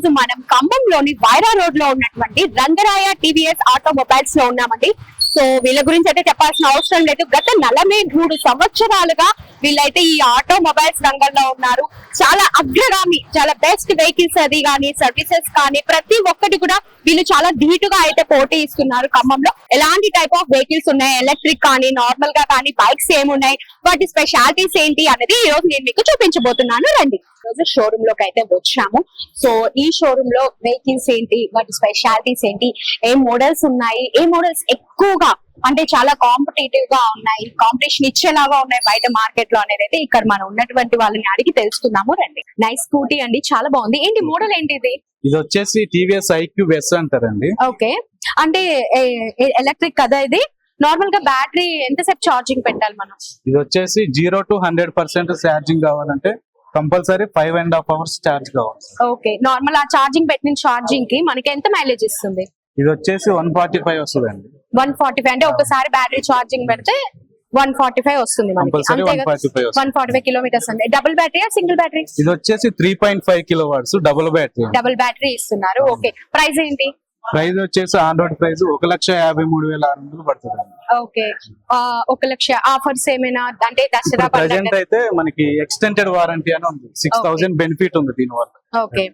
రోజు మనం ఖమ్మంలోని వైరా రోడ్ లో ఉన్నటువంటి రంగరాయ టీవీఎస్ ఆటోమొబైల్స్ లో ఉన్నామండి. సో వీళ్ళ గురించి అయితే చెప్పాల్సిన అవసరం లేదు. గత 43 సంవత్సరాలుగా వీళ్ళైతే ఈ ఆటోమొబైల్స్ రంగంలో ఉన్నారు. చాలా అగ్రగామి, చాలా బెస్ట్ వెహికల్స్ అది కానీ సర్వీసెస్ కానీ ప్రతి ఒక్కటి కూడా వీళ్ళు చాలా ధీటుగా అయితే పోటీ ఇస్తున్నారు. ఖమ్మంలో ఎలాంటి టైప్ ఆఫ్ వెహికల్స్ ఉన్నాయి, ఎలక్ట్రిక్ కానీ నార్మల్ గా కానీ బైక్స్ ఏమున్నాయి, వాటి స్పెషాలిటీస్ ఏంటి అనేది ఈ రోజు నేను మీకు చూపించబోతున్నాను. రండి. రోజు షోరూమ్ లోకి అయితే వచ్చాము. సో ఈ షోరూమ్ లో వెహికల్స్ ఏంటి, వాటి స్పెషాలిటీస్ ఏంటి, ఏ మోడల్స్ ఉన్నాయి, ఏ మోడల్స్ ఎక్కువగా అంటే చాలా కాంపిటేటివ్ గా ఉన్నాయి, కాంపిటీషన్ ఇచ్చేలాగా ఉన్నాయి బయట మార్కెట్ లో అనేది అయితే ఇక్కడ మనం ఉన్నటువంటి వాళ్ళని అడిగి తెలుసుకుందాము. రండి. నైస్ స్కూటీ అండి, చాలా బాగుంది. ఏంటి మోడల్ ఏంటి ఇది? ఇది వచ్చేసి టీవీఎస్ ఐక్యూబ్ ఎస్ అంటారండి. ఓకే, అంటే ఎలక్ట్రిక్ కదా ఇది? నార్మల్ గా బ్యాటరీ ఎంతసేపు ఛార్జింగ్ పెట్టాలి మనం? ఇది వచ్చేసి 0 to 100% ఛార్జింగ్ కావాలంటే కంపల్సరీ 5.5 hours ఛార్జ్ కావాలి. ఓకే, నార్మల్ ఆ ఛార్జింగ్ పెట్టిన ఛార్జింగ్ కి మనకి ఎంత మైలేజ్ ఇస్తుంది? ఇది వచ్చేసి 145 వస్తుందండి. 145 అంటే ఒకసారి బ్యాటరీ ఛార్జింగ్ పెడితే 145 వస్తుంది మనకి. కంపల్సరీ 145 వస్తుంది. 145 కిలోమీటర్స్ అండి. Double battery single battery? ఇది వచ్చేసి 3.5 kilowatts double battery. Double battery ఇస్తున్నారు. ఓకే, ప్రైస్ ఏంటి? ప్రైస్ వచ్చేసి ఆన్ రోడ్ ప్రైస్ 1,53,600 పడుతుంది. ఓకే, 1,00,000 ఆఫర్స్ ఏమైనా అంటే దసరా ప్రెసెంట్ అయితే మనకి ఎక్స్టెండెడ్ వారంటీ అని ఉంది. 6,000 బెనిఫిట్ ఉంది దీని వల్ల. ఓకే,